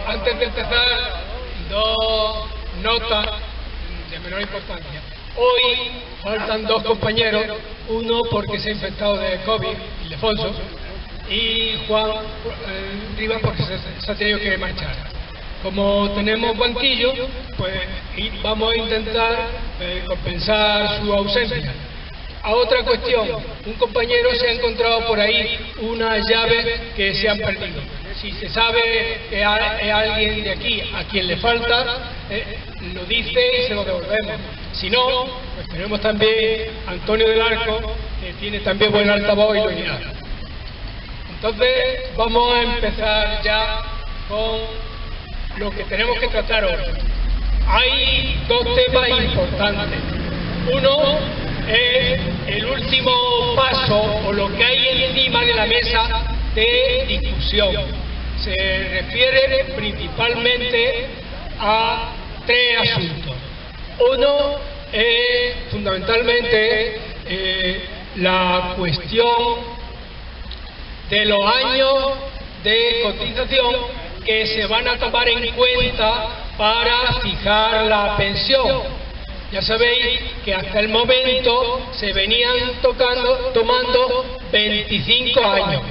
Antes de empezar, dos notas de menor importancia. Hoy faltan dos compañeros, uno porque se ha infectado de COVID, Ildefonso, y Juan Rivas porque se ha tenido que marchar. Como tenemos banquillo, pues vamos a intentar compensar su ausencia. A otra cuestión, un compañero se ha encontrado por ahí unas llaves que se han perdido. Si se sabe que es alguien de aquí a quien le falta, lo dice y se lo devolvemos. Si no, pues tenemos también a Antonio del Arco, que tiene también buen altavoz y lo dirá. Entonces, vamos a empezar ya con lo que tenemos que tratar hoy. Hay dos temas importantes. Uno es el último paso o lo que hay encima de la mesa de discusión. Se refiere principalmente a tres asuntos. Uno es fundamentalmente la cuestión de los años de cotización que se van a tomar en cuenta para fijar la pensión. Ya sabéis que hasta el momento se venían tomando 25 años.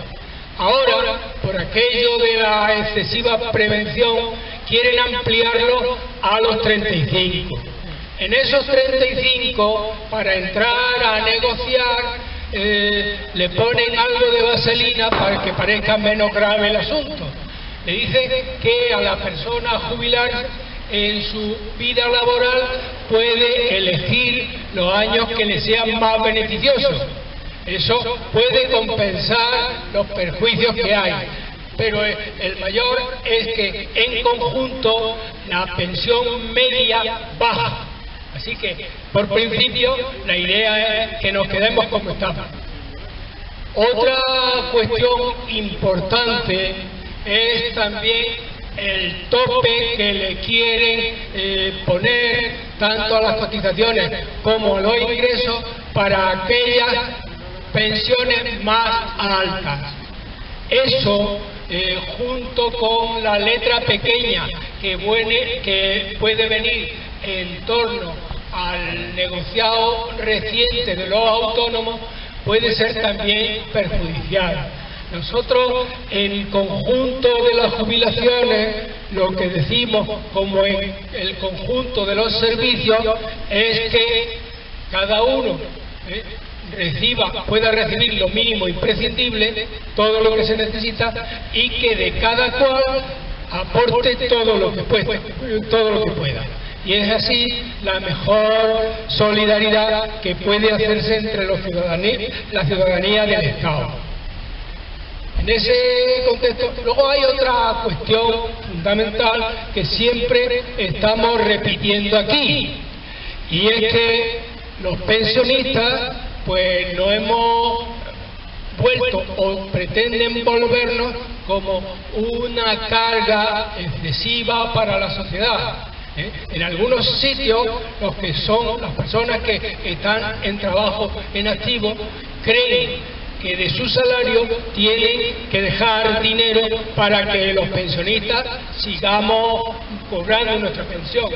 Ahora, por aquello de la excesiva prevención, quieren ampliarlo a los 35. En esos 35, para entrar a negociar, le ponen algo de vaselina para que parezca menos grave el asunto. Le dicen que a la persona jubilar en su vida laboral puede elegir los años que le sean más beneficiosos. Eso puede compensar los perjuicios que hay, pero el mayor es que en conjunto la pensión media baja. Así que, por principio, la idea es que nos quedemos como estamos. Otra cuestión importante es también el tope que le quieren poner tanto a las cotizaciones como a los ingresos para aquellas pensiones más altas. Eso, junto con la letra pequeña que puede venir en torno al negociado reciente de los autónomos, puede ser también perjudicial. Nosotros, en el conjunto de las jubilaciones, lo que decimos, como en el conjunto de los servicios, es que cada uno pueda recibir lo mínimo imprescindible, todo lo que se necesita, y que de cada cual aporte todo lo que pueda. Y es así la mejor solidaridad que puede hacerse entre la ciudadanía del Estado. En ese contexto, luego hay otra cuestión fundamental que siempre estamos repitiendo aquí, y es que los pensionistas pues no hemos vuelto o pretenden volvernos como una carga excesiva para la sociedad. En algunos sitios, los que son las personas que están en trabajo en activo creen que de su salario tienen que dejar dinero para que los pensionistas sigamos cobrando nuestra pensión.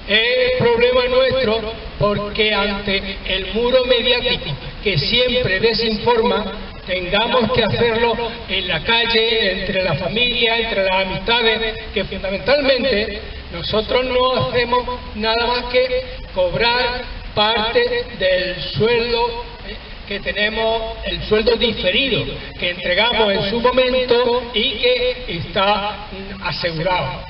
Es problema nuestro porque ante el muro mediático que siempre desinforma, tengamos que hacerlo en la calle, entre la familia, entre las amistades, que fundamentalmente nosotros no hacemos nada más que cobrar parte del sueldo que tenemos, el sueldo diferido que entregamos en su momento y que está asegurado.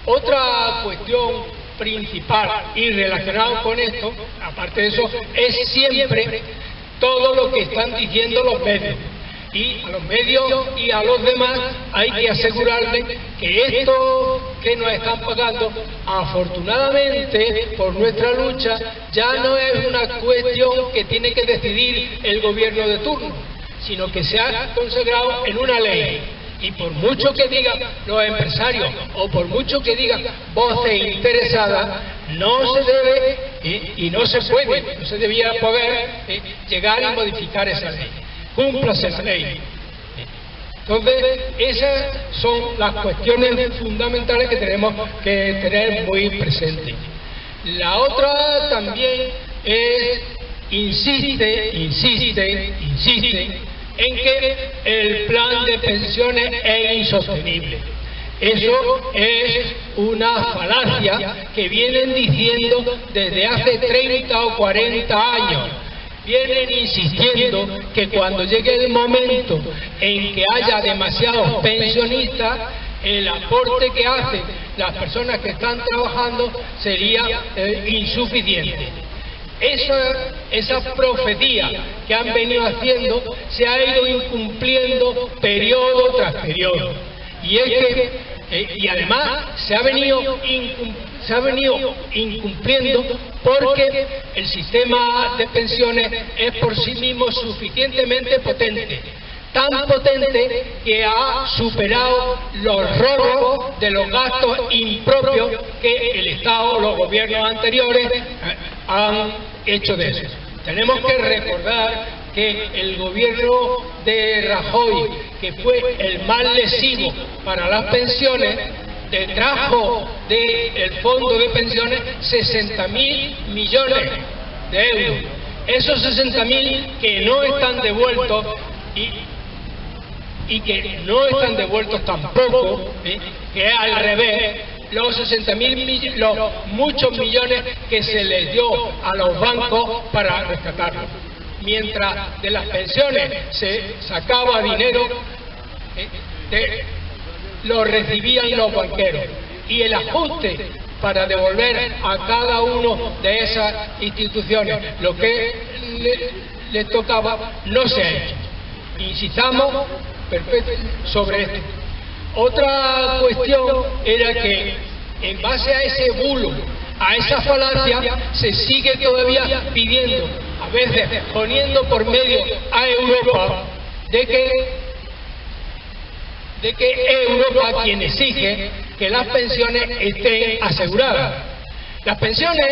Otra cuestión principal y relacionado con esto, aparte de eso, es siempre todo lo que están diciendo los medios. Y a los medios y a los demás hay que asegurarles que esto que nos están pagando, afortunadamente por nuestra lucha, ya no es una cuestión que tiene que decidir el gobierno de turno, sino que se ha consagrado en una ley. Y por mucho que digan los empresarios o por mucho que digan voces interesadas, no se debe y no se puede, no se debía poder llegar y modificar esa ley. Cúmplase esa ley. Entonces, esas son las cuestiones fundamentales que tenemos que tener muy presentes. La otra también es, insiste en que el plan de pensiones es insostenible. Eso es una falacia que vienen diciendo desde hace 30 o 40 años. Vienen insistiendo que cuando llegue el momento en que haya demasiados pensionistas, el aporte que hacen las personas que están trabajando sería insuficiente. Esa profecía que han venido haciendo se ha ido incumpliendo periodo tras periodo. Y es que, y además se ha venido incumpliendo porque el sistema de pensiones es por sí mismo suficientemente potente. Tan potente que ha superado los robos de los gastos impropios que el Estado, los gobiernos anteriores han hecho de eso. Tenemos que recordar que el gobierno de Rajoy, que fue el más lesivo para las pensiones, detrajo del fondo de pensiones 60.000 millones de euros. Esos 60.000 que no están devueltos y que no están devueltos tampoco, que es al revés, los 60.000 los muchos millones que se les dio a los bancos para rescatarlos. Mientras de las pensiones se sacaba dinero, lo recibían los banqueros, y el ajuste para devolver a cada uno de esas instituciones lo que les tocaba no se ha hecho. Insistamos sobre esto. Otra cuestión era que en base a ese bulo, a esa falacia, se sigue todavía pidiendo, a veces poniendo por medio a Europa, de que Europa quien exige que las pensiones estén aseguradas. Las pensiones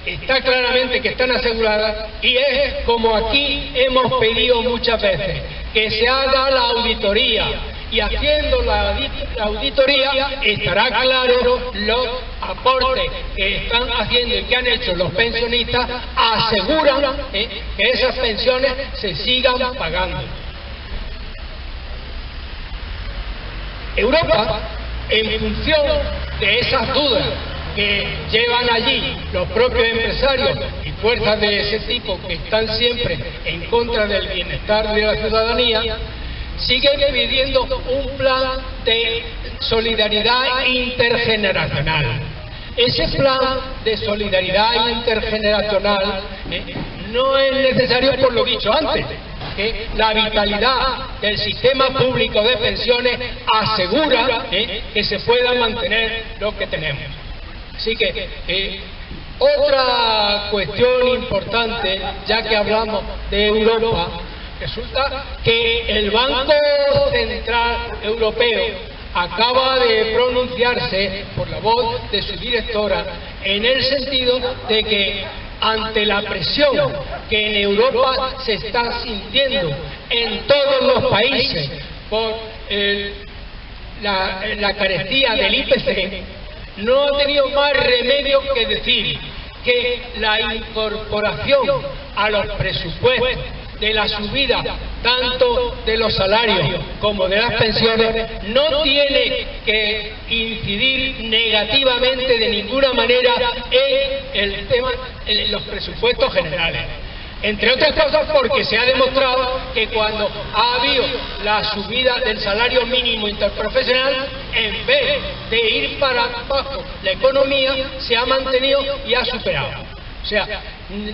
está claramente que están aseguradas, y es como aquí hemos pedido muchas veces, que se haga la auditoría, y haciendo la auditoría estará claro los aportes que están haciendo y que han hecho los pensionistas, aseguran que esas pensiones se sigan pagando. Europa, en función de esas dudas que llevan allí los propios empresarios y fuerzas de ese tipo que están siempre en contra del bienestar de la ciudadanía, siguen pidiendo un plan de solidaridad intergeneracional. Ese plan de solidaridad intergeneracional no es necesario por lo dicho antes, que la vitalidad del sistema público de pensiones asegura que se pueda mantener lo que tenemos. Así que otra cuestión importante, ya que hablamos de Europa, resulta que el Banco Central Europeo acaba de pronunciarse por la voz de su directora en el sentido de que ante la presión que en Europa se está sintiendo en todos los países por la carestía del IPC, no ha tenido más remedio que decir que la incorporación a los presupuestos de la subida tanto de los salarios como de las pensiones no tiene que incidir negativamente de ninguna manera en el tema, en los presupuestos generales. Entre otras cosas porque se ha demostrado que cuando ha habido la subida del salario mínimo interprofesional, en vez de ir para abajo la economía, se ha mantenido y ha superado. O sea,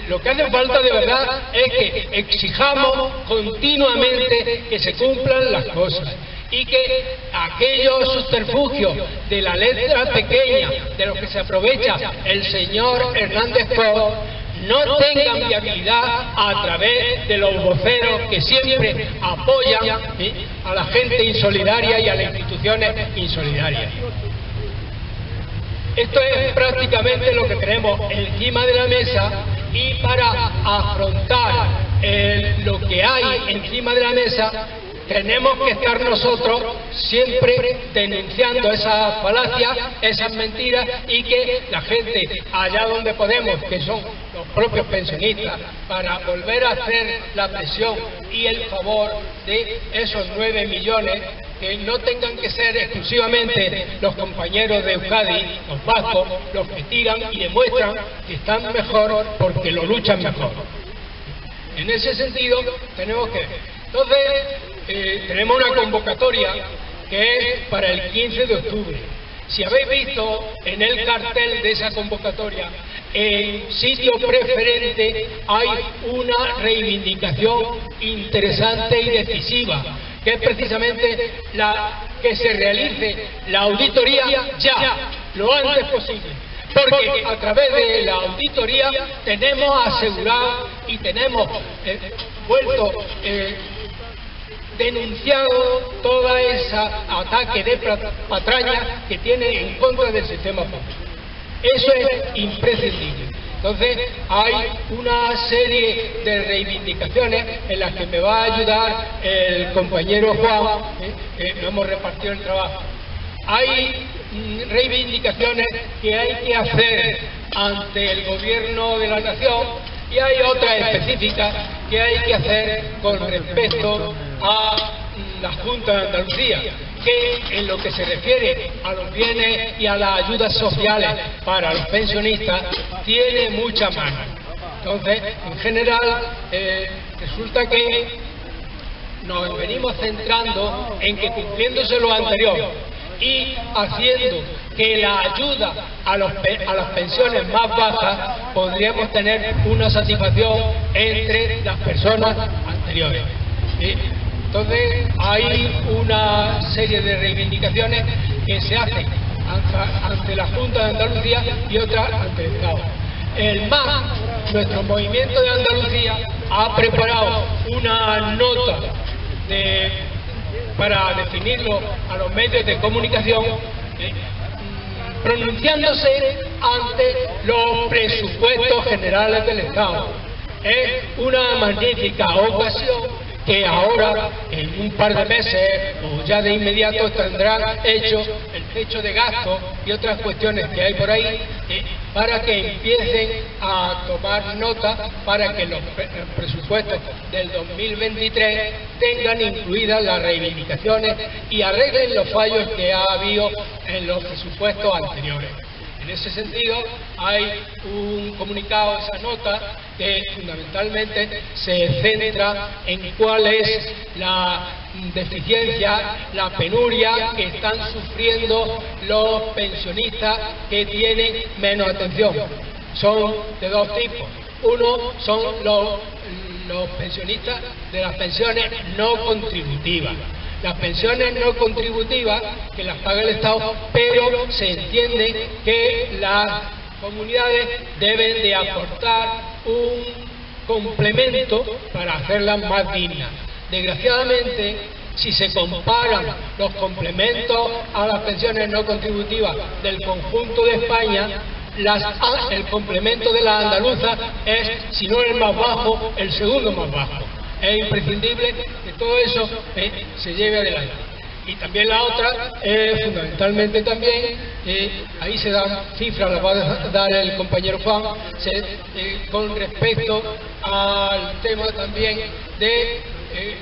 lo que hace falta de verdad es que exijamos continuamente que se cumplan las cosas y que aquellos subterfugios de la letra pequeña de los que se aprovecha el señor Hernández Poz no tengan viabilidad a través de los voceros que siempre apoyan a la gente insolidaria y a las instituciones insolidarias. Esto es prácticamente lo que tenemos encima de la mesa, y para afrontar lo que hay encima de la mesa tenemos que estar nosotros siempre denunciando esas falacias, esas mentiras, y que la gente, allá donde podemos, que son los propios pensionistas, para volver a hacer la presión y el favor de esos 9 millones, que no tengan que ser exclusivamente los compañeros de Euskadi, los vascos, los que tiran y demuestran que están mejor porque lo luchan mejor. En ese sentido tenemos que... Entonces, tenemos una convocatoria que es para el 15 de octubre. Si habéis visto en el cartel de esa convocatoria, en sitio preferente hay una reivindicación interesante y decisiva, que es precisamente que se realice la auditoría ya, lo antes posible. Porque a través de la auditoría tenemos asegurado y tenemos denunciado toda esa ataque de patraña que tiene en contra del sistema público. Eso es imprescindible. Entonces hay una serie de reivindicaciones en las que me va a ayudar el compañero Juan, que hemos repartido el trabajo. Hay reivindicaciones que hay que hacer ante el gobierno de la nación y hay otras específicas que hay que hacer con respecto a la Junta de Andalucía, que en lo que se refiere a los bienes y a las ayudas sociales para los pensionistas tiene mucha mano. Entonces, en general, resulta que nos venimos centrando en que, cumpliéndose lo anterior y haciendo que la ayuda a las pensiones más bajas, podríamos tener una satisfacción entre las personas anteriores. Entonces hay una serie de reivindicaciones que se hacen ante la Junta de Andalucía y otras ante el Estado. El MAS, nuestro movimiento de Andalucía, ha preparado una nota para definirlo a los medios de comunicación, pronunciándose ante los presupuestos generales del Estado. Es una magnífica ocasión que ahora, en un par de meses o ya de inmediato, tendrán hecho el techo de gasto y otras cuestiones que hay por ahí, para que empiecen a tomar nota, para que los presupuestos del 2023 tengan incluidas las reivindicaciones y arreglen los fallos que ha habido en los presupuestos anteriores. En ese sentido, hay un comunicado, esa nota, que fundamentalmente se centra en cuál es la deficiencia, la penuria que están sufriendo los pensionistas que tienen menos atención. Son de dos tipos. Uno son los pensionistas de las pensiones no contributivas. Las pensiones no contributivas, que las paga el Estado, pero se entiende que las comunidades deben de aportar un complemento para hacerlas más dignas. Desgraciadamente, si se comparan los complementos a las pensiones no contributivas del conjunto de España, el complemento de la andaluza es, si no el más bajo, el segundo más bajo. Es imprescindible que todo eso se lleve adelante. Y también la otra, fundamentalmente también, ahí se dan cifras, las va a dar el compañero Juan, con respecto al tema también de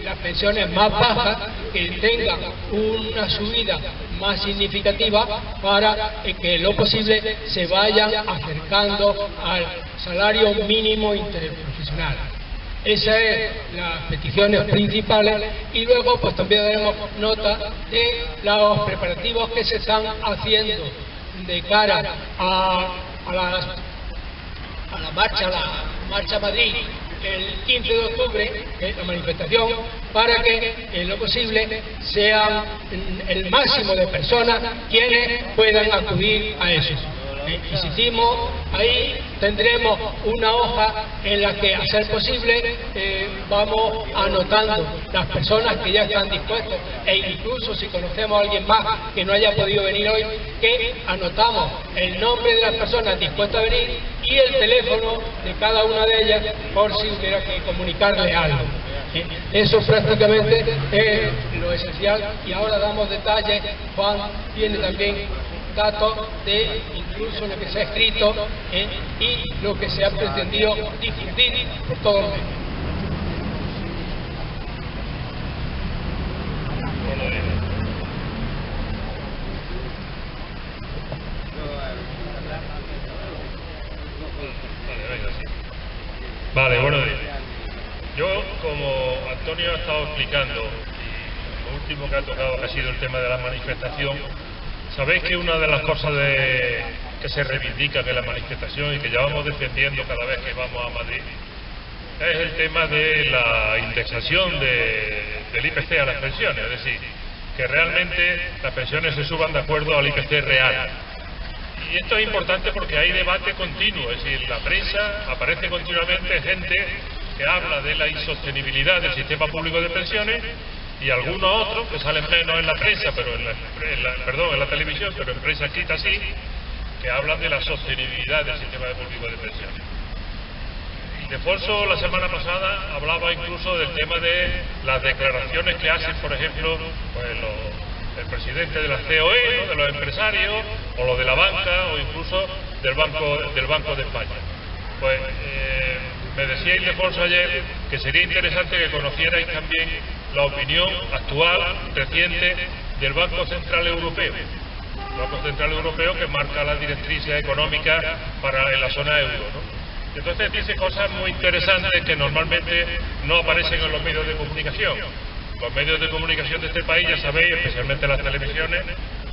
las pensiones más bajas, que tengan una subida más significativa para que en lo posible se vayan acercando al salario mínimo interprofesional. Esas son las peticiones principales, y luego pues también daremos nota de los preparativos que se están haciendo de cara a la marcha Madrid el 15 de octubre, la manifestación, para que en lo posible sean el máximo de personas quienes puedan acudir a eso. Insistimos, ahí tendremos una hoja en la que, a ser posible, vamos anotando las personas que ya están dispuestas, e incluso si conocemos a alguien más que no haya podido venir hoy, que anotamos el nombre de las personas dispuestas a venir y el teléfono de cada una de ellas, por si hubiera que comunicarle algo. Eso prácticamente es lo esencial, y ahora damos detalles. Juan tiene también datos de incluso lo que se ha escrito y lo que se ha pretendido difundir por todos los medios. Vale, bueno, yo, como Antonio ha estado explicando, y lo último que ha tocado ha sido el tema de la manifestación, sabéis que una de las cosas que se reivindica de la manifestación y que llevamos defendiendo cada vez que vamos a Madrid es el tema de la indexación del IPC a las pensiones, es decir, que realmente las pensiones se suban de acuerdo al IPC real. Y esto es importante porque hay debate continuo, es decir, en la prensa aparece continuamente gente que habla de la insostenibilidad del sistema público de pensiones, y algunos otros que salen menos en la prensa, pero en la televisión, pero en prensa escrita sí, que hablan de la sostenibilidad del sistema público de pensiones. Ildefonso la semana pasada hablaba incluso del tema de las declaraciones que hacen, por ejemplo, pues el presidente de la COE, ¿no?, de los empresarios, o lo de la banca, o incluso del Banco de España. Pues me decía Ildefonso ayer que sería interesante que conocierais también la opinión actual, reciente, del Banco Central Europeo. El Banco Central Europeo, que marca las directrices económicas en la zona euro, ¿no? Entonces dice cosas muy interesantes que normalmente no aparecen en los medios de comunicación. Los medios de comunicación de este país, ya sabéis, especialmente las televisiones,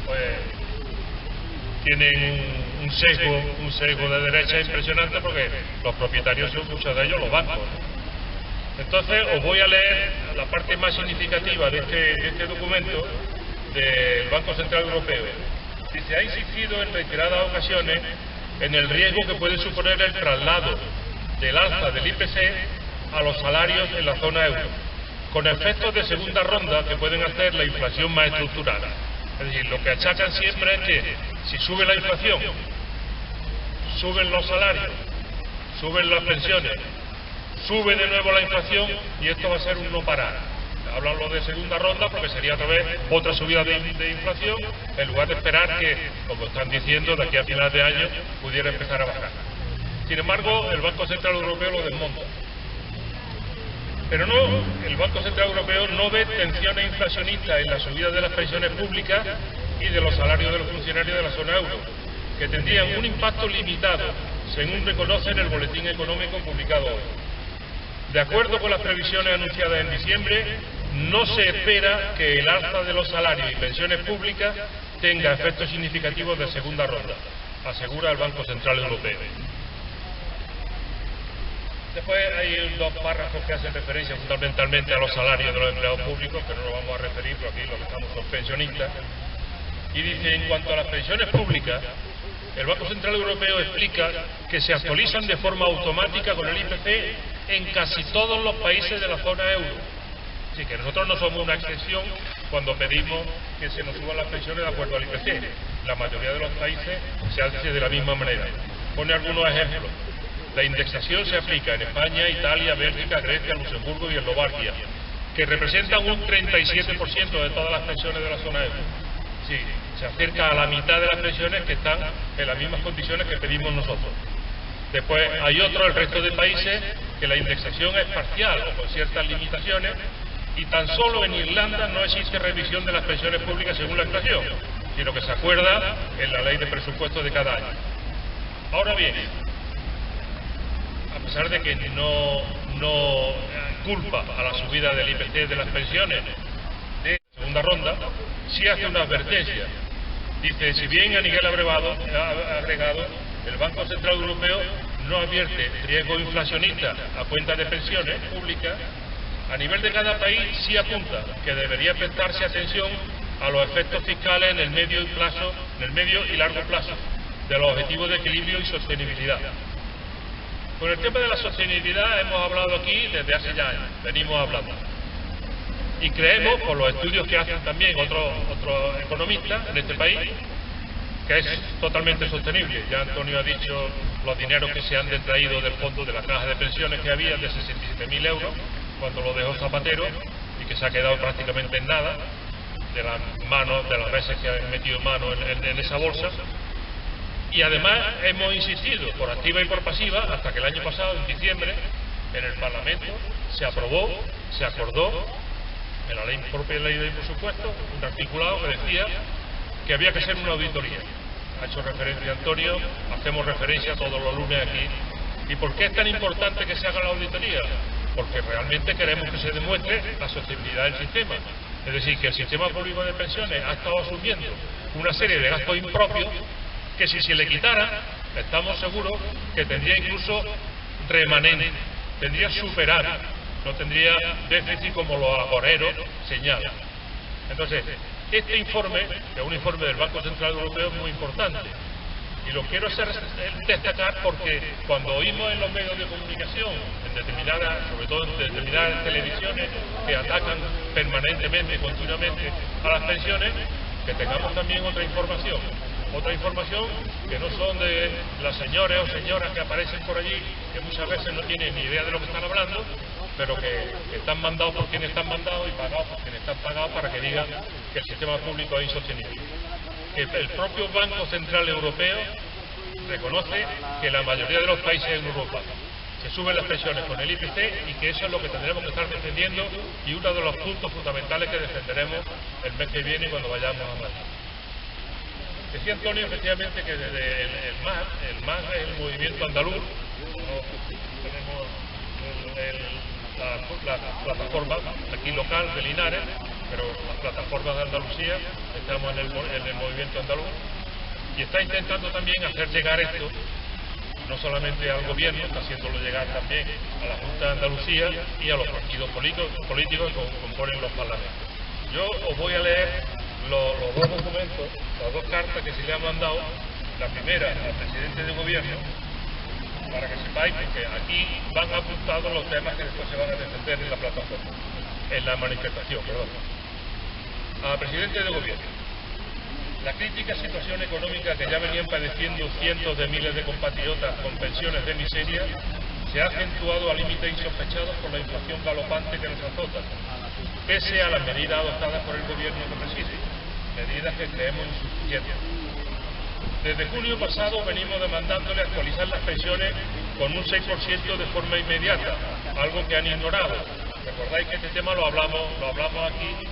pues tienen un sesgo de derecha impresionante, porque los propietarios son muchos de ellos los bancos, ¿no? Entonces os voy a leer la parte más significativa de este documento del Banco Central Europeo. Dice: ha insistido en reiteradas ocasiones en el riesgo que puede suponer el traslado del alza del IPC a los salarios en la zona euro, con efectos de segunda ronda que pueden hacer la inflación más estructural. Es decir, lo que achacan siempre es que si sube la inflación, suben los salarios, suben las pensiones, sube de nuevo la inflación, y esto va a ser un no parar. Hablan lo de segunda ronda porque sería otra vez otra subida de inflación, en lugar de esperar que, como están diciendo, de aquí a final de año pudiera empezar a bajar. Sin embargo, el Banco Central Europeo lo desmonta. Pero no, el Banco Central Europeo no ve tensiones inflacionistas en la subida de las pensiones públicas y de los salarios de los funcionarios de la zona euro, que tendrían un impacto limitado, según reconoce en el Boletín Económico publicado hoy. De acuerdo con las previsiones anunciadas en diciembre, no se espera que el alza de los salarios y pensiones públicas tenga efectos significativos de segunda ronda, asegura el Banco Central Europeo. Después hay dos párrafos que hacen referencia fundamentalmente a los salarios de los empleados públicos, que no nos vamos a referir, porque aquí lo que estamos son pensionistas. Y dice: en cuanto a las pensiones públicas, el Banco Central Europeo explica que se actualizan de forma automática con el IPC en casi todos los países de la zona euro. Así que nosotros no somos una excepción cuando pedimos que se nos suban las pensiones de acuerdo al IPC. La mayoría de los países se hace de la misma manera. Pone algunos ejemplos. La indexación se aplica en España, Italia, Bélgica, Grecia, Luxemburgo y Eslovaquia, que representan un 37% de todas las pensiones de la zona euro. Sí, se acerca a la mitad de las pensiones que están en las mismas condiciones que pedimos nosotros. Después hay el resto de países, que la indexación es parcial o con ciertas limitaciones, y tan solo en Irlanda no existe revisión de las pensiones públicas según la inflación, sino que se acuerda en la ley de presupuesto de cada año. Ahora bien, a pesar de que no culpa a la subida del IPC de las pensiones de segunda ronda, sí hace una advertencia. Dice: si bien a nivel agregado, el Banco Central Europeo no advierte riesgo inflacionista a cuenta de pensiones públicas, a nivel de cada país sí apunta que debería prestarse atención a los efectos fiscales en el medio y largo plazo de los objetivos de equilibrio y sostenibilidad. Con el tema de la sostenibilidad hemos hablado aquí desde hace ya años, venimos hablando. Y creemos, por los estudios que hacen también otros economistas en este país, que es totalmente sostenible. Ya Antonio ha dicho los dineros que se han detraído del fondo de la caja de pensiones que había, de 67.000 euros, cuando lo dejó Zapatero y que se ha quedado prácticamente en nada de las manos, de las veces que han metido mano en esa bolsa. Y además hemos insistido por activa y por pasiva hasta que el año pasado, en diciembre, en el Parlamento se aprobó, se acordó en la propia ley de presupuesto un articulado que decía que había que hacer una auditoría. Ha hecho referencia Antonio, hacemos referencia todos los lunes aquí. ¿Y por qué es tan importante que se haga la auditoría? Porque realmente queremos que se demuestre la sostenibilidad del sistema. Es decir, que el sistema público de pensiones ha estado asumiendo una serie de gastos impropios que si se le quitara, estamos seguros que tendría incluso remanente, tendría superávit, no tendría déficit como los agoreros señalan. Entonces, este informe, que es un informe del Banco Central Europeo, es muy importante. Y lo quiero destacar porque cuando oímos en los medios de comunicación, sobre todo en determinadas televisiones que atacan permanentemente y continuamente a las pensiones, que tengamos también otra información que no son de las señores o señoras que aparecen por allí, que muchas veces no tienen ni idea de lo que están hablando, pero que están mandados por quienes están mandados y pagados por quienes están pagados para que digan que el sistema público es insostenible. Que el propio Banco Central Europeo reconoce que la mayoría de los países en Europa se suben las pensiones con el IPC y que eso es lo que tendremos que estar defendiendo y uno de los puntos fundamentales que defenderemos el mes que viene cuando vayamos a Madrid. Decía Antonio efectivamente que desde el MAS es el movimiento andaluz, tenemos la plataforma aquí local de Linares, pero las plataformas de Andalucía, estamos en el movimiento andaluz, y está intentando también hacer llegar esto, no solamente al gobierno, está haciéndolo llegar también a la Junta de Andalucía y a los partidos políticos que componen los parlamentos. Yo os voy a leer los dos documentos, las dos cartas que se le han mandado, la primera al presidente de gobierno, para que sepáis, porque aquí van apuntados los temas que después se van a defender en la plataforma, en la manifestación, perdón. Al presidente de gobierno. La crítica situación económica que ya venían padeciendo cientos de miles de compatriotas con pensiones de miseria se ha acentuado a límites insospechados por la inflación galopante que nos azota, pese a las medidas adoptadas por el gobierno que preside, medidas que creemos insuficientes. Desde junio pasado venimos demandándole actualizar las pensiones con un 6% de forma inmediata, algo que han ignorado. Recordáis que este tema lo hablamos aquí,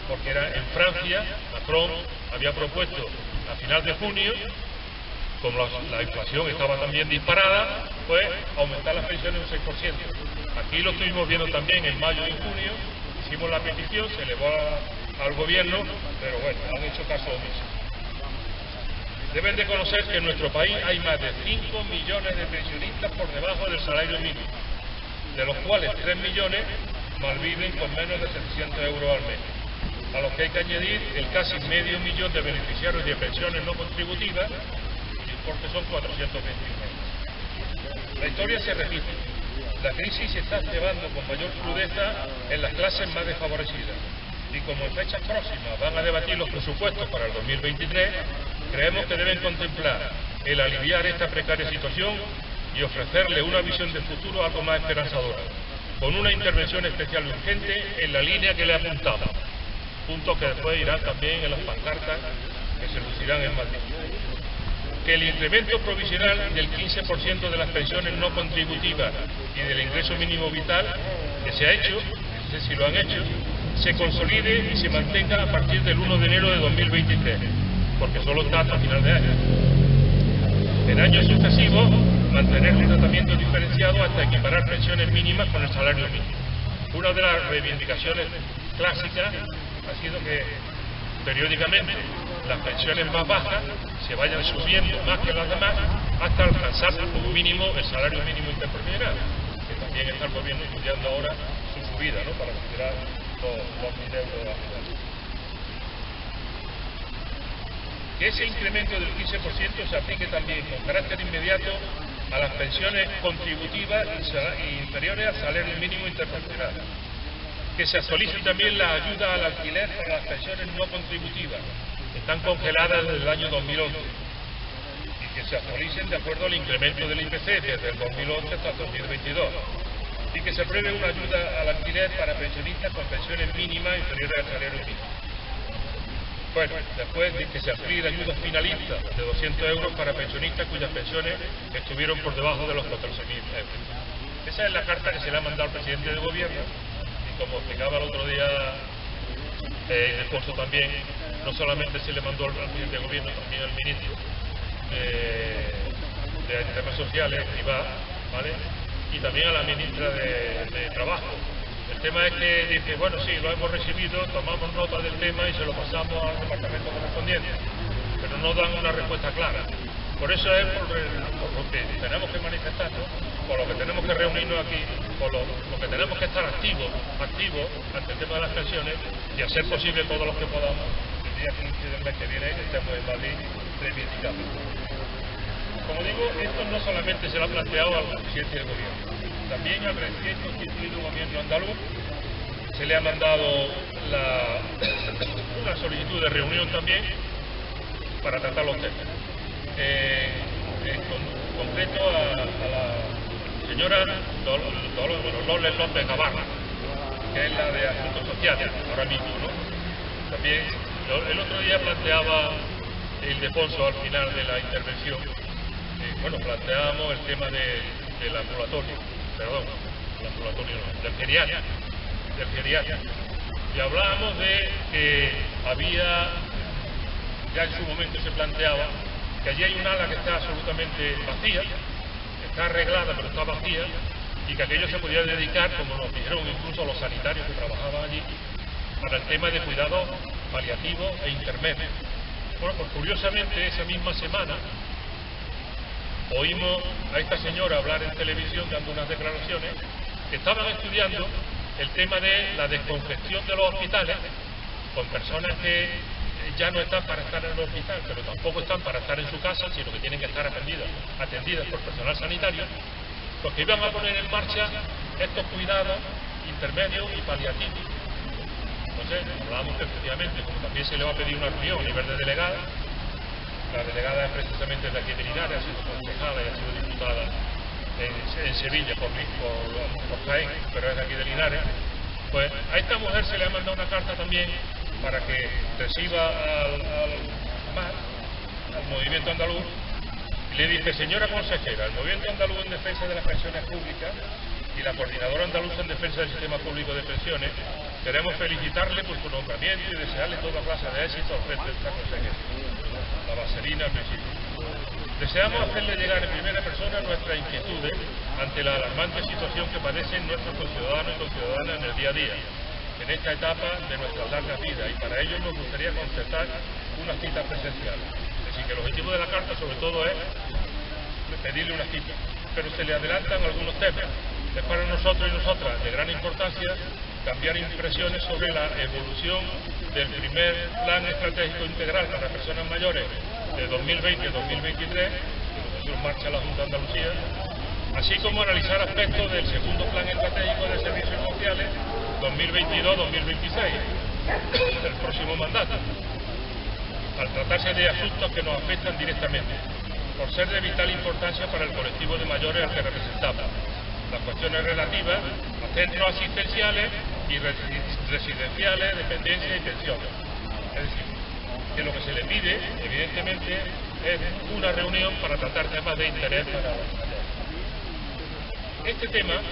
porque era en Francia, Macron había propuesto a final de junio, como la inflación estaba también disparada, pues aumentar las pensiones un 6%. Aquí lo estuvimos viendo también en mayo y junio, hicimos la petición, se elevó al gobierno, pero bueno, han hecho caso omiso. Deben de conocer que en nuestro país hay más de 5 millones de pensionistas por debajo del salario mínimo, de los cuales 3 millones malviven con menos de 700 euros al mes, a los que hay que añadir el casi medio millón de beneficiarios de pensiones no contributivas, porque son 421. La historia se repite. La crisis se está llevando con mayor crudeza en las clases más desfavorecidas. Y como en fechas próximas van a debatir los presupuestos para el 2023, creemos que deben contemplar el aliviar esta precaria situación y ofrecerle una visión de futuro algo más esperanzadora, con una intervención especial y urgente en la línea que le apuntamos. Puntos que después irán también en las pancartas que se lucirán en Madrid. Que el incremento provisional del 15% de las pensiones no contributivas y del ingreso mínimo vital que se ha hecho, no sé si lo han hecho, se consolide y se mantenga a partir del 1 de enero de 2023, porque solo está hasta final de año. En años sucesivos, mantener un tratamiento diferenciado hasta equiparar pensiones mínimas con el salario mínimo. Una de las reivindicaciones clásicas ha sido que periódicamente las pensiones más bajas se vayan subiendo más que las demás hasta alcanzar como mínimo el salario mínimo interprofesional, que también está el gobierno estudiando ahora su subida, ¿no?, para superar los 1.000 euros anuales. Que ese incremento del 15% se aplique también con carácter inmediato a las pensiones contributivas y inferiores al salario mínimo interprofesional. Que se actualice también la ayuda al alquiler para las pensiones no contributivas, que están congeladas desde el año 2011, y que se actualicen de acuerdo al incremento del IPC desde el 2011 hasta el 2022. y que se apruebe una ayuda al alquiler para pensionistas con pensiones mínimas inferiores al salario mínimo. Bueno, después de que se amplíe la ayuda finalista de 200 euros para pensionistas cuyas pensiones estuvieron por debajo de los 14.000 euros. Esa es la carta que se le ha mandado al presidente del gobierno y, como explicaba el otro día Alfonso también, no solamente se le mandó al presidente del gobierno, también al ministro de temas sociales, Rivá, ¿vale? Y también a la ministra de Trabajo. El tema es que dice, bueno, sí, lo hemos recibido, tomamos nota del tema y se lo pasamos al departamento correspondiente, pero no dan una respuesta clara. Por eso es por lo que tenemos que manifestarnos, por lo que tenemos que reunirnos aquí, por lo que tenemos que estar activos ante el tema de las pensiones y hacer posible todo lo que podamos el día 15 del mes que viene que estemos en Madrid reivindicando. Como digo, esto no solamente se lo ha planteado al presidente del gobierno, también al recién constituido gobierno andaluz se le ha mandado una solicitud de reunión también para tratar los temas. En concreto a la señora Loles López Navarra, que es la de Asuntos Sociales, ahora mismo, ¿no? También el otro día planteaba Ildefonso al final de la intervención, bueno, planteábamos el tema del ambulatorio, del geriatra, y hablábamos de que había, ya en su momento se planteaba, que allí hay un ala que está absolutamente vacía, está arreglada pero está vacía, y que aquello se podía dedicar, como nos dijeron incluso los sanitarios que trabajaban allí, para el tema de cuidados paliativos e intermedios. Bueno, pues curiosamente esa misma semana oímos a esta señora hablar en televisión dando unas declaraciones que estaban estudiando el tema de la descongestión de los hospitales con personas que ya no están para estar en el hospital, pero tampoco están para estar en su casa, sino que tienen que estar atendidas por personal sanitario, pues que iban a poner en marcha estos cuidados intermedios y paliativos. Entonces, hablábamos que efectivamente, como también se le va a pedir una reunión a nivel de delegada, la delegada es precisamente de aquí de Linares, ha sido concejala y ha sido diputada en Sevilla por Jaén, pero es de aquí de Linares. Pues a esta mujer se le ha mandado una carta también para que reciba al movimiento andaluz y le dice: señora consejera, el movimiento andaluz en defensa de las pensiones públicas y la coordinadora andaluza en defensa del sistema público de pensiones, queremos felicitarle por su nombramiento y desearle toda clase de éxito al frente de esta consejera. La vaselina al principio. Deseamos hacerle llegar en primera persona nuestras inquietudes ante la alarmante situación que padecen nuestros conciudadanos y conciudadanas en el día a día, en esta etapa de nuestras largas vidas, y para ello nos gustaría concertar una cita presencial. Es decir, que el objetivo de la carta sobre todo es pedirle una cita, pero se le adelantan algunos temas. Es para nosotros y nosotras de gran importancia cambiar impresiones sobre la evolución del primer Plan Estratégico Integral para Personas Mayores de 2020-2023, que lo puso en marcha la Junta de Andalucía, así como analizar aspectos del segundo Plan Estratégico de Servicios Sociales 2022-2026, del próximo mandato, al tratarse de asuntos que nos afectan directamente, por ser de vital importancia para el colectivo de mayores al que representamos. Las cuestiones relativas a centros asistenciales y residenciales, dependencia y pensiones. Es decir, que lo que se le pide, evidentemente, es una reunión para tratar temas de interés para los mayores. Este tema,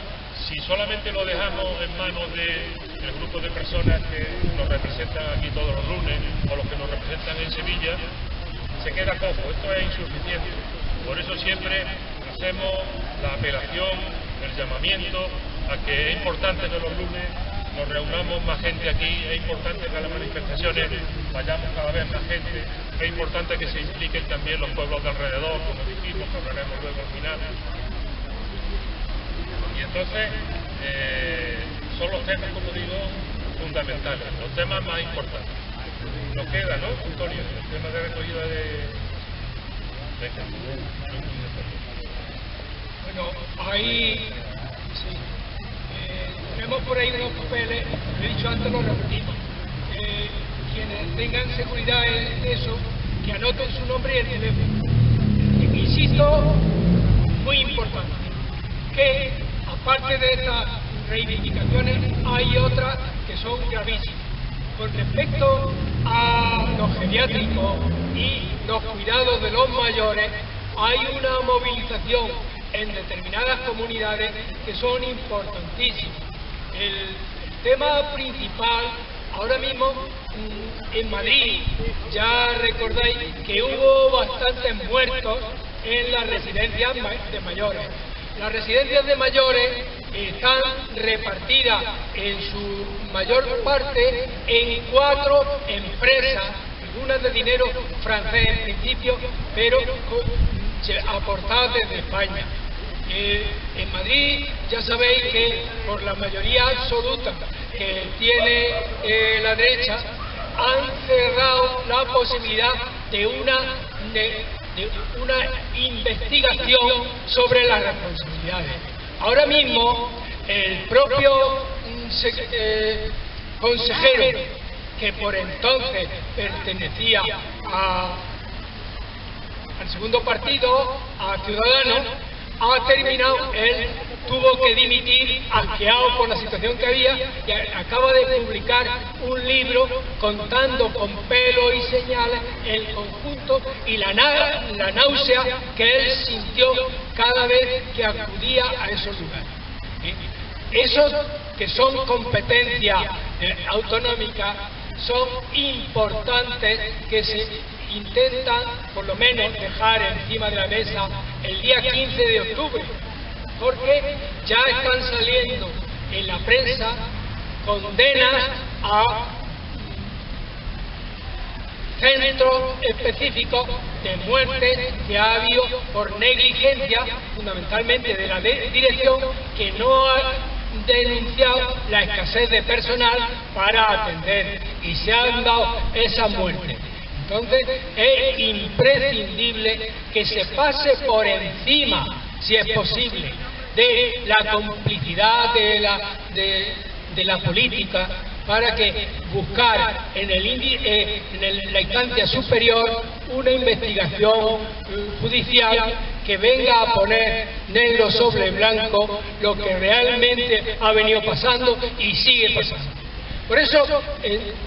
si solamente lo dejamos en manos del grupo de personas que nos representan aquí todos los lunes o los que nos representan en Sevilla, se queda cojo. Esto es insuficiente. Por eso siempre hacemos la apelación, el llamamiento a que es importante que los lunes nos reunamos más gente aquí, es importante que a las manifestaciones vayamos cada vez más gente, es importante que se impliquen también los pueblos de alrededor, como dijimos, que hablaremos luego al final. Y entonces son los temas, como digo, fundamentales, los temas más importantes. Nos queda, ¿no, Antonio? El tema de recogida de... Bueno, ahí sí. Tenemos por ahí unos papeles, lo he dicho antes, lo repetimos. Quienes tengan seguridad en eso, que anoten su nombre y el teléfono. Insisto, muy importante, que aparte aparte de estas reivindicaciones, hay otras que son gravísimas. Con respecto a los geriátricos y los cuidados de los mayores, hay una movilización en determinadas comunidades que son importantísimas. El tema principal, ahora mismo en Madrid, ya recordáis que hubo bastantes muertos en las residencias de mayores. Las residencias de mayores están repartidas en su mayor parte en 4 empresas, algunas de dinero francés en principio, pero aportadas desde España. En Madrid ya sabéis que por la mayoría absoluta que tiene la derecha han cerrado la posibilidad de una investigación sobre las responsabilidades. Ahora mismo el propio consejero, que por entonces pertenecía al segundo partido, a Ciudadanos, ha terminado, él tuvo que dimitir, asqueado por la situación que había, y acaba de publicar un libro contando con pelo y señales el conjunto y la náusea que él sintió cada vez que acudía a esos lugares. Esos que son competencias autonómicas son importantes, que se intentan por lo menos dejar encima de la mesa el día 15 de octubre, porque ya están saliendo en la prensa condenas a centros específicos de muerte que ha habido por negligencia, fundamentalmente de la dirección, que no ha denunciado la escasez de personal para atender, y se han dado esas muertes. Entonces es imprescindible que se pase por encima, si es posible, de la complicidad de la política, para que buscar en la instancia superior una investigación judicial que venga a poner negro sobre blanco lo que realmente ha venido pasando y sigue pasando. Por eso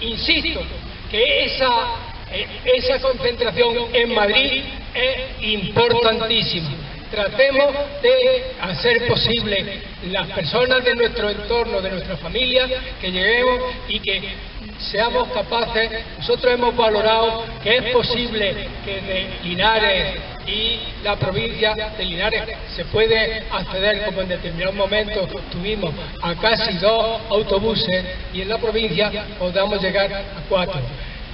insisto que esa concentración en Madrid es importantísima. Tratemos de hacer posible las personas de nuestro entorno, de nuestra familia, que lleguemos y que seamos capaces. Nosotros hemos valorado que es posible que de Linares y la provincia de Linares se puede acceder, como en determinados momentos tuvimos, a casi 2 autobuses, y en la provincia podamos llegar a 4.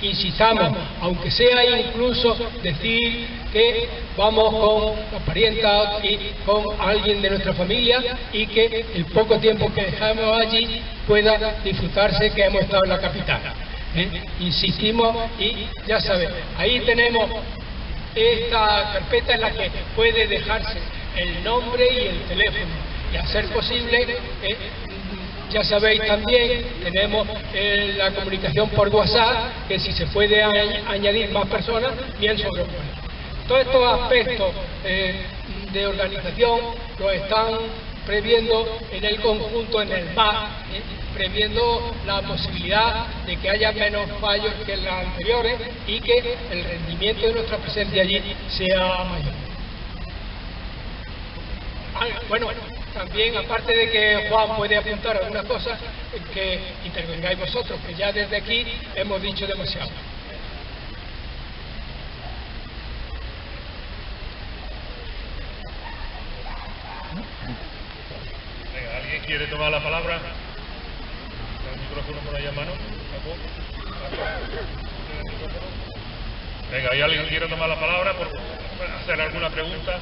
Insistamos, aunque sea incluso decir que vamos con la parienta y con alguien de nuestra familia, y que el poco tiempo que dejamos allí pueda disfrutarse que hemos estado en la capital. Insistimos, y ya sabes, ahí tenemos esta carpeta en la que puede dejarse el nombre y el teléfono, y a ser posible, ya sabéis también, tenemos la comunicación por WhatsApp, que si se puede añadir más personas, bien sobrepuesto. Todos estos aspectos de organización lo están previendo en el conjunto, en el MAC, previendo la posibilidad de que haya menos fallos que en las anteriores y que el rendimiento de nuestra presencia allí sea mayor. Bueno, también, aparte de que Juan puede apuntar algunas cosas, que intervengáis vosotros, que ya desde aquí hemos dicho demasiado. Venga, ¿alguien quiere tomar la palabra? ¿El micrófono por ahí a mano? Venga, ¿hay alguien que quiere tomar la palabra por hacer alguna pregunta?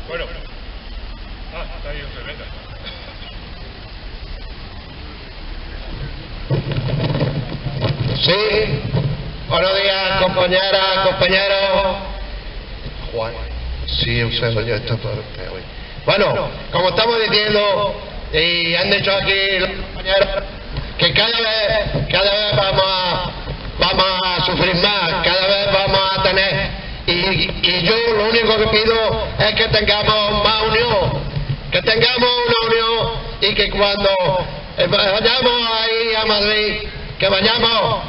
Bueno, está ahí usted, venga. Sí, buenos días, compañeras, compañeros. Juan, sí, Eusebio, yo esto por usted hoy. Bueno, como estamos diciendo, y han dicho aquí los compañeros, que cada vez vamos a sufrir más, cada vez vamos a tener, y y yo lo único que pido es que tengamos más unión, que tengamos una unión y que cuando vayamos ahí a Madrid, que vayamos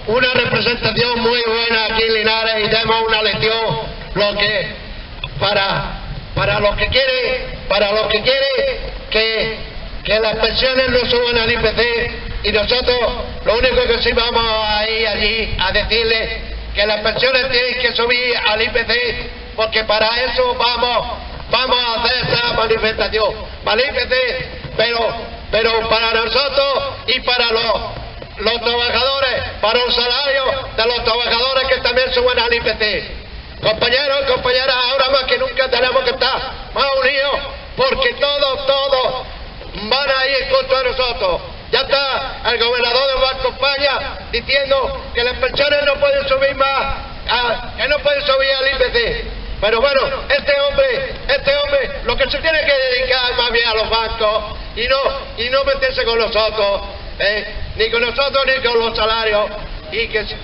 una representación muy buena aquí en Linares y demos una lección para los que quiere que las pensiones no suban al IPC, y nosotros lo único que sí vamos a ir allí a decirles que las pensiones tienen que subir al IPC, porque para eso vamos a hacer esta manifestación, para el IPC, pero para nosotros y para los trabajadores, para los salarios de los trabajadores que también suben al IPC. Compañeros y compañeras, ahora más que nunca tenemos que estar más unidos, porque todos van a ir contra nosotros. Ya está el gobernador del Banco de España diciendo que las pensiones no pueden subir más, que no pueden subir al IPC. Pero bueno, este hombre lo que se tiene que dedicar más bien a los bancos y no meterse con nosotros, ni con nosotros ni con los salarios, y que esté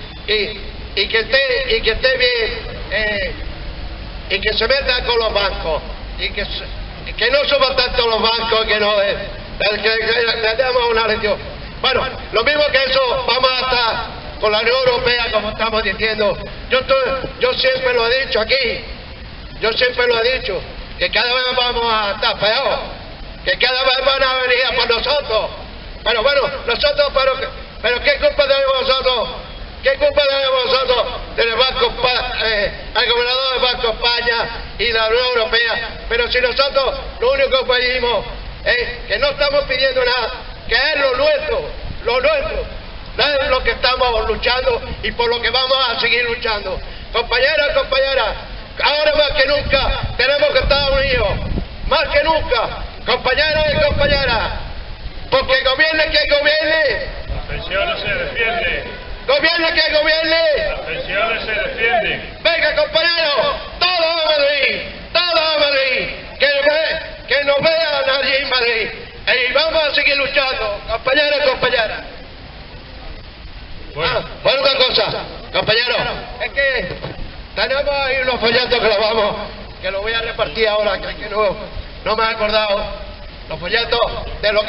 bien, y que se meta con los bancos, y que no suban tanto los bancos, que le demos una lección. Bueno, lo mismo que eso, vamos a estar con la Unión Europea, como estamos diciendo. Yo siempre lo he dicho aquí, que cada vez vamos a estar peor, que cada vez van a venir a por nosotros. Pero bueno, nosotros, pero ¿qué culpa tenemos nosotros? ¿Qué culpa tenemos nosotros del al gobernador del Banco de España y la Unión Europea? Pero si nosotros lo único que pedimos es que no estamos pidiendo nada, que es lo nuestro, es lo que estamos luchando y por lo que vamos a seguir luchando. Compañeros y compañeras, ahora más que nunca tenemos que estar unidos, más que nunca, compañeros y compañeras, porque gobierne quien gobierne. Las pensiones se defienden. Gobierne que gobierne. Las pensiones se defienden. Venga, compañeros, todos a Madrid, que nos vean allí en Madrid. Y vamos a seguir luchando, compañeros y compañeras. Bueno, otra cosa, compañeros, es que tenemos ahí unos folletos que los voy a repartir ahora, que no me he acordado, los folletos de lo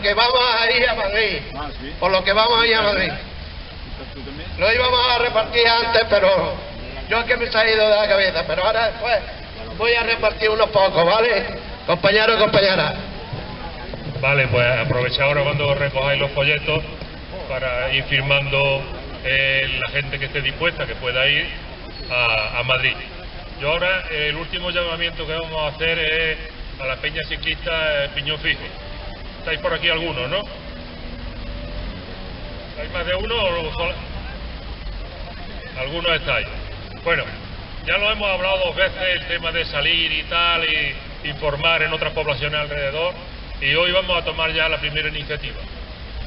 que vamos a ir a Madrid, por lo que vamos a ir a Madrid. Lo íbamos a repartir antes, pero yo es que me he salido de la cabeza, pero ahora después voy a repartir unos pocos, ¿vale? Compañeros y compañeras. Vale, pues aprovecha ahora cuando recojáis los folletos para ir firmando la gente que esté dispuesta, que pueda ir a Madrid. Yo ahora, el último llamamiento que vamos a hacer es a la peña ciclista Piñón Fijo. ¿Estáis por aquí algunos, no? ¿Hay más de uno o solo? Algunos estáis. Bueno, ya lo hemos hablado 2 veces, el tema de salir y tal, y informar en otras poblaciones alrededor, y hoy vamos a tomar ya la primera iniciativa.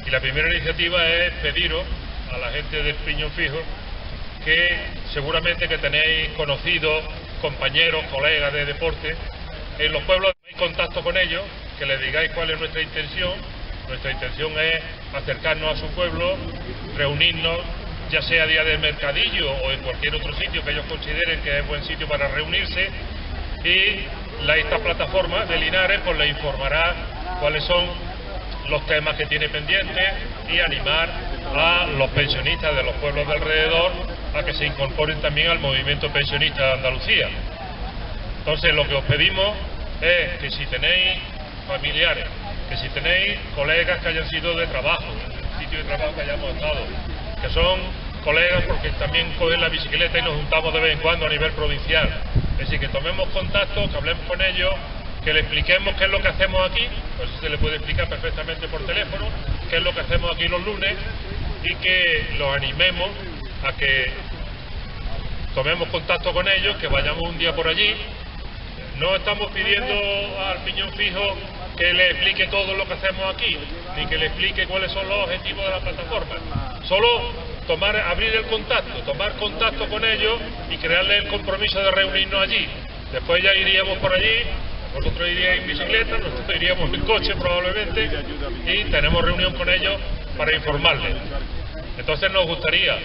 Y la primera iniciativa es pediros a la gente del Piñón Fijo, que seguramente que tenéis conocidos, compañeros, colegas de deporte, en los pueblos tenéis contacto con ellos, que les digáis cuál es nuestra intención. Nuestra intención es acercarnos a su pueblo, reunirnos, ya sea día del mercadillo o en cualquier otro sitio que ellos consideren que es buen sitio para reunirse, y esta plataforma de Linares pues les informará cuáles son los temas que tiene pendientes y animar a los pensionistas de los pueblos de alrededor a que se incorporen también al movimiento pensionista de Andalucía. Entonces lo que os pedimos es que si tenéis familiares, que si tenéis colegas que hayan sido de trabajo, en el sitio de trabajo que hayamos estado, que son colegas porque también cogen la bicicleta y nos juntamos de vez en cuando a nivel provincial, es decir, que tomemos contacto, que hablemos con ellos, que le expliquemos qué es lo que hacemos aquí, pues se le puede explicar perfectamente por teléfono, qué es lo que hacemos aquí los lunes, y que los animemos a que tomemos contacto con ellos, que vayamos un día por allí. No estamos pidiendo al Piñón Fijo que le explique todo lo que hacemos aquí, ni que le explique cuáles son los objetivos de la plataforma. Solo abrir el contacto, tomar contacto con ellos y crearle el compromiso de reunirnos allí. Después ya iríamos por allí, vosotros iríais en bicicleta, nosotros iríamos en coche probablemente, y tenemos reunión con ellos para informarles. Entonces nos gustaría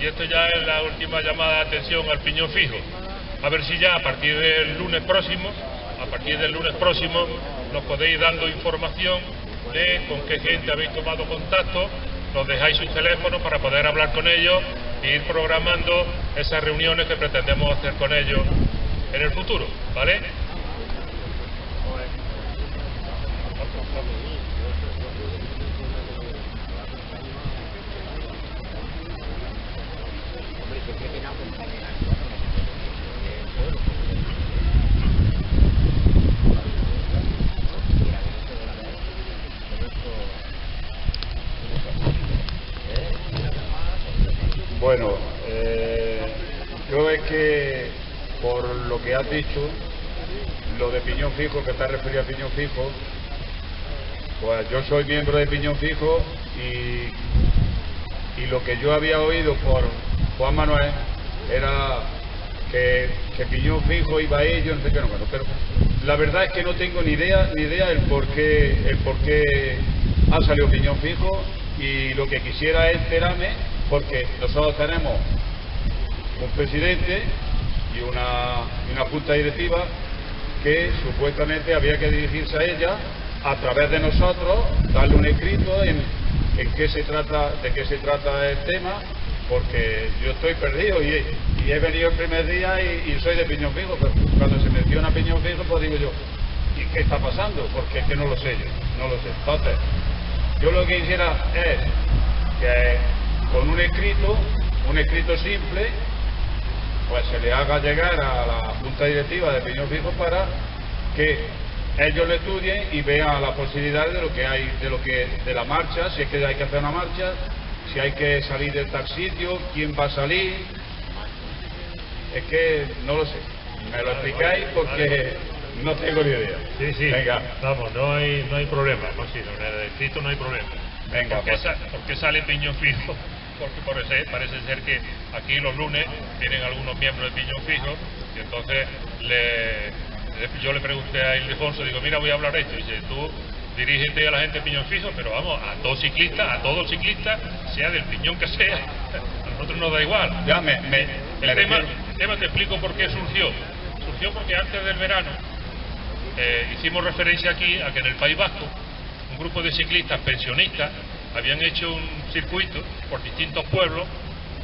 y esto ya es la última llamada de atención al piñón fijo. A ver si ya a partir del lunes próximo, nos podéis dando información de con qué gente habéis tomado contacto, nos dejáis sus teléfonos para poder hablar con ellos e ir programando esas reuniones que pretendemos hacer con ellos en el futuro, ¿vale? Bueno, yo es que por lo que has dicho, lo de Piñón Fijo, que te has referido a Piñón Fijo, pues yo soy miembro de Piñón Fijo y lo que yo había oído por Juan Manuel era que Piñón Fijo iba a ello, no sé qué, no, bueno, pero la verdad es que no tengo ni idea el por qué ha salido Piñón Fijo, y lo que quisiera es enterarme, porque nosotros tenemos un presidente y una junta directiva que supuestamente había que dirigirse a ella a través de nosotros, darle un escrito en qué se trata, de qué se trata el tema, porque yo estoy perdido y he venido el primer día y soy de Piñón Fijo, pero cuando se menciona Piñón Fijo pues digo yo, ¿y qué está pasando? Porque es que no lo sé yo, no lo sé. Entonces, yo lo que quisiera es que con un escrito simple, pues se le haga llegar a la Junta Directiva de Piñón Fijo para que ellos lo estudien y vean la posibilidad de lo que hay, de la marcha, si es que hay que hacer una marcha, si hay que salir de tal sitio, quién va a salir. Es que no lo sé. Me lo explicáis porque no tengo ni idea. Sí, venga. Vamos, no hay problema, pues sí, en el escrito no hay problema. Venga, ¿Por qué sale Piñón Fijo? Porque parece ser que aquí los lunes vienen algunos miembros de Piñón Fijo y entonces yo le pregunté a Ildefonso, digo, mira, voy a hablar esto, y dice, tú dirígete a la gente de Piñón Fijo, pero vamos, a todo ciclista, sea del piñón que sea, a nosotros nos da igual. Ya el tema te explico por qué surgió. Surgió porque antes del verano hicimos referencia aquí a que en el País Vasco un grupo de ciclistas pensionistas habían hecho un circuito por distintos pueblos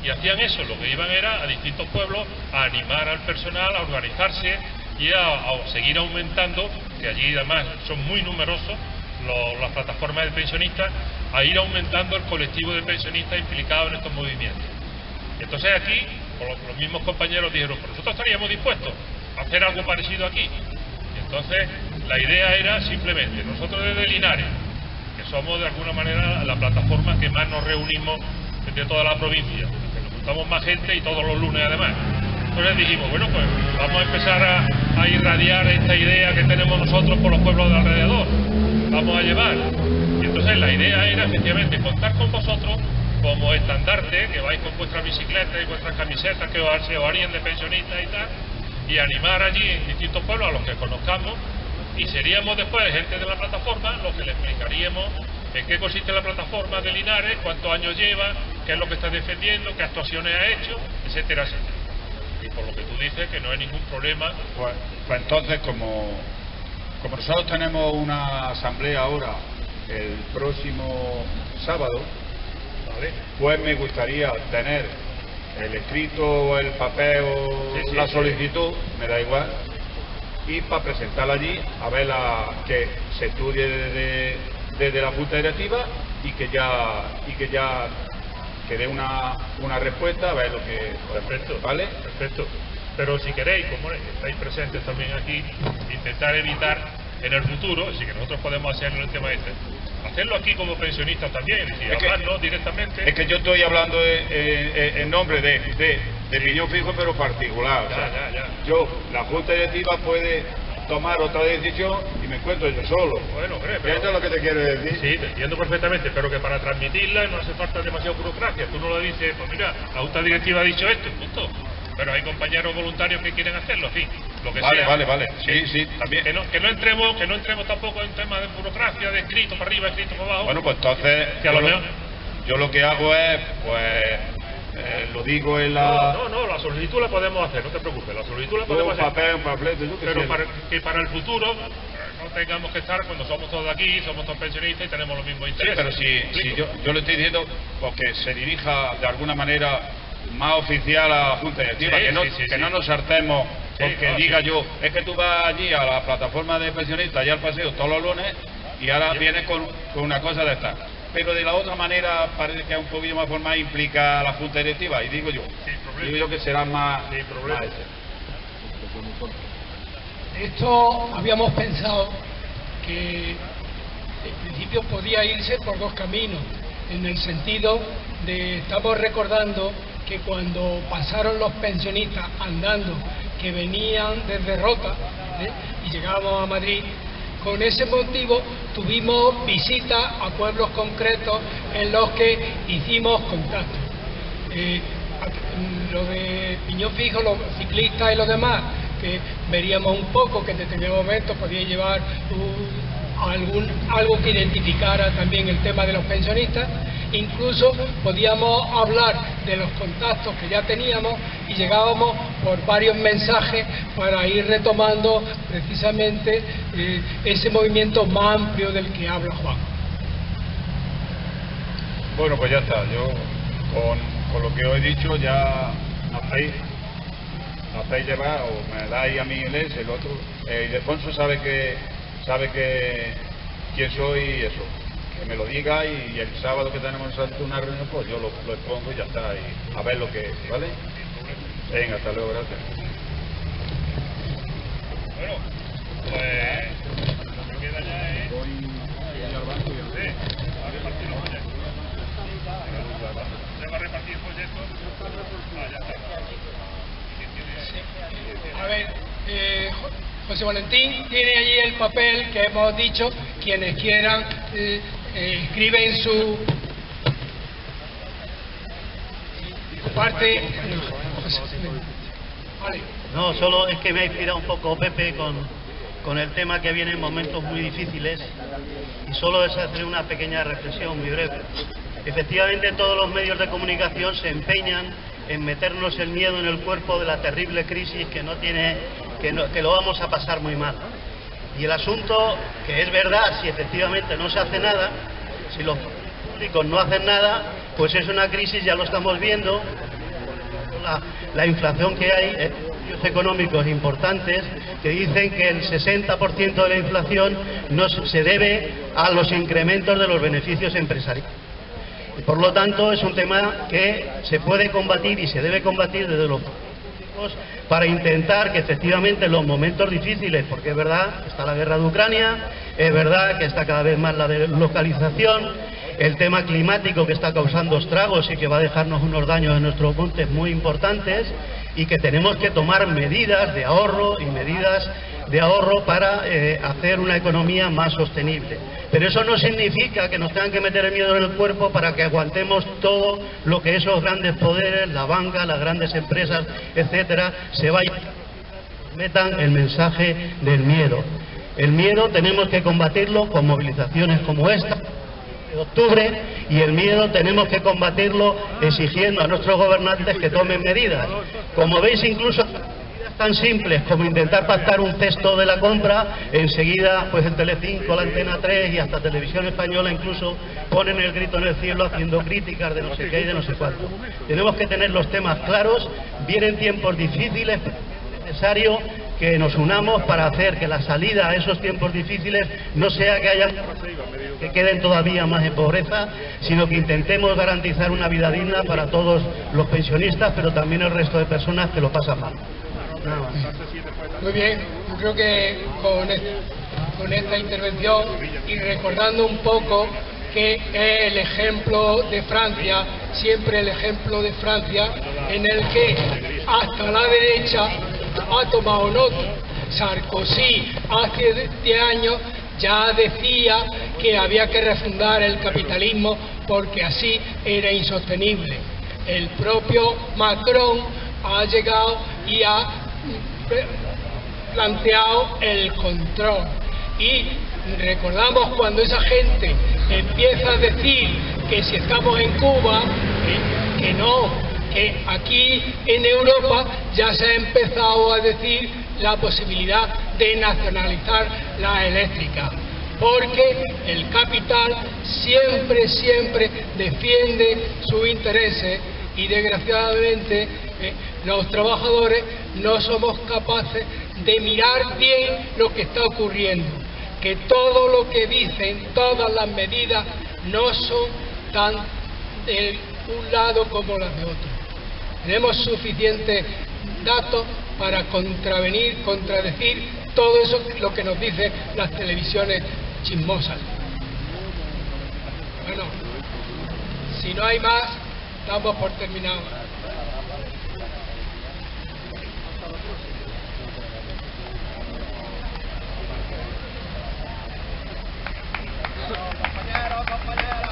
y hacían eso, lo que iban era a distintos pueblos a animar al personal a organizarse y a seguir aumentando, que allí además son muy numerosos las plataformas de pensionistas, a ir aumentando el colectivo de pensionistas implicados en estos movimientos. Entonces aquí, los mismos compañeros dijeron, pues nosotros estaríamos dispuestos a hacer algo parecido aquí. Y entonces la idea era simplemente, nosotros desde Linares, que somos de alguna manera la plataforma que más nos reunimos de toda la provincia, que nos juntamos más gente y todos los lunes además. Entonces dijimos, bueno, pues vamos a empezar a irradiar esta idea que tenemos nosotros por los pueblos de alrededor, vamos a llevar. Y entonces la idea era efectivamente contar con vosotros como estandarte, que vais con vuestras bicicletas y vuestras camisetas que os harían de pensionistas y tal, y animar allí en distintos pueblos a los que conozcamos, y seríamos después gente de la plataforma los que le explicaríamos en qué consiste la plataforma de Linares, cuántos años lleva, qué es lo que está defendiendo, qué actuaciones ha hecho, etcétera, etcétera. Y por lo que tú dices que no hay ningún problema. Pues entonces, como nosotros tenemos una asamblea ahora el próximo sábado, ¿vale? Pues me gustaría tener el escrito, el papel o la solicitud, me da igual, y para presentarla allí, a ver que se estudie desde la Junta Directiva y que ya que dé una respuesta, a ver lo que... Perfecto, ¿vale? Perfecto. Pero si queréis, como estáis presentes también aquí, intentar evitar en el futuro, así que nosotros podemos hacerlo en el tema hacerlo aquí como pensionistas también, es decir, hablarnos directamente. Es que yo estoy hablando en nombre de Piñón Fijo, pero particular. Ya. La Junta Directiva puede tomar otra decisión y me encuentro yo solo. Bueno, hombre, pero... ¿Eso es lo que te quiero decir? Sí, te entiendo perfectamente, pero que para transmitirla no hace falta demasiada burocracia. Tú no lo dices, pues mira, la Junta Directiva ha dicho esto, punto. Pero hay compañeros voluntarios que quieren hacerlo, en fin, lo que sea. Vale. Sí, también. Que no entremos tampoco en temas de burocracia, de escrito para arriba, escrito para abajo. Bueno, pues entonces que a lo mejor... yo lo que hago es, pues, Lo digo en la... No, la solicitud la podemos hacer, no te preocupes, la solicitud la podemos hacer. papel, un panfleto, yo que pero sé. que para el futuro no tengamos que estar cuando somos todos de aquí, somos todos pensionistas y tenemos los mismos Sí, intereses. pero si yo le estoy diciendo porque se dirija de alguna manera más oficial a la Junta Directiva, Sí, que no nos hartemos porque no, diga yo, es que tú vas allí a la plataforma de pensionistas, allá al paseo todos los lunes, y ahora vienes con una cosa de esta. Pero de la otra manera parece que es un poquillo más formal, implica a la Junta Directiva, y digo yo que será más... Sin problema. Esto habíamos pensado que en principio podía irse por dos caminos, en el sentido de, estamos recordando que cuando pasaron los pensionistas andando, que venían desde Rota y llegábamos a Madrid, con ese motivo tuvimos visitas a pueblos concretos en los que hicimos contacto. Lo de Piñón Fijo, los ciclistas y los demás, que veríamos un poco que en determinados momentos podía llevar algo que identificara también el tema de los pensionistas. Incluso podíamos hablar de los contactos que ya teníamos y llegábamos por varios mensajes para ir retomando precisamente ese movimiento más amplio del que habla Juan. Bueno, pues ya está, yo con lo que os he dicho ya hacéis llevar, o me dais a mí el otro. Ildefonso sabe que quién soy y eso, que me lo diga, y el sábado que tenemos una reunión, pues yo lo expongo y ya está, y a ver lo que es, ¿vale? Venga, hasta luego, gracias. Bueno, pues lo que queda ya es... Voy al banco y a repartir los folletos. Se va a repartir folletos. Ya está. A ver, José Valentín tiene allí el papel que hemos dicho, quienes quieran escriben su parte. Vale. No, solo es que me ha inspirado un poco Pepe con el tema que viene en momentos muy difíciles, y solo es hacer una pequeña reflexión muy breve. Efectivamente, todos los medios de comunicación se empeñan en meternos el miedo en el cuerpo de la terrible crisis que lo vamos a pasar muy mal. Y el asunto, que es verdad, si efectivamente no se hace nada, si los políticos no hacen nada, pues es una crisis, ya lo estamos viendo, la inflación que hay, estudios económicos importantes que dicen que el 60% de la inflación no se debe a los incrementos de los beneficios empresariales. Y por lo tanto es un tema que se puede combatir y se debe combatir desde los políticos para intentar que efectivamente en los momentos difíciles, porque es verdad, está la guerra de Ucrania, es verdad que está cada vez más la deslocalización, el tema climático que está causando estragos y que va a dejarnos unos daños en nuestros montes muy importantes, y que tenemos que tomar medidas de ahorro para hacer una economía más sostenible. Pero eso no significa que nos tengan que meter el miedo en el cuerpo para que aguantemos todo lo que esos grandes poderes, la banca, las grandes empresas, etcétera, metan el mensaje del miedo. El miedo tenemos que combatirlo con movilizaciones como esta de octubre, y el miedo tenemos que combatirlo exigiendo a nuestros gobernantes que tomen medidas. Como veis, incluso medidas tan simples como intentar pactar un cesto de la compra, enseguida pues en Telecinco, la Antena 3 y hasta Televisión Española incluso ponen el grito en el cielo haciendo críticas de no sé qué y de no sé cuánto. Tenemos que tener los temas claros, vienen tiempos difíciles, es necesario que nos unamos para hacer que la salida a esos tiempos difíciles no sea que queden todavía más en pobreza, sino que intentemos garantizar una vida digna para todos los pensionistas, pero también el resto de personas que lo pasan mal. Nada más. Muy bien, yo creo que con esta intervención y recordando un poco que es el ejemplo de Francia, siempre el ejemplo de Francia, en el que hasta la derecha ha tomado nota. Sarkozy hace 10 años ya decía que había que refundar el capitalismo porque así era insostenible. El propio Macron ha llegado y ha planteado el control. Y recordamos cuando esa gente empieza a decir que si estamos en Cuba, que no, que aquí en Europa ya se ha empezado a decir la posibilidad de nacionalizar las eléctricas, porque el capital siempre defiende sus intereses y desgraciadamente los trabajadores no somos capaces de mirar bien lo que está ocurriendo, que todo lo que dicen, todas las medidas no son tan de un lado como las de otro. Tenemos suficientes datos para contradecir todo eso, lo que nos dicen las televisiones chismosas. Bueno, si no hay más, damos por terminado. Compañeros, compañeros.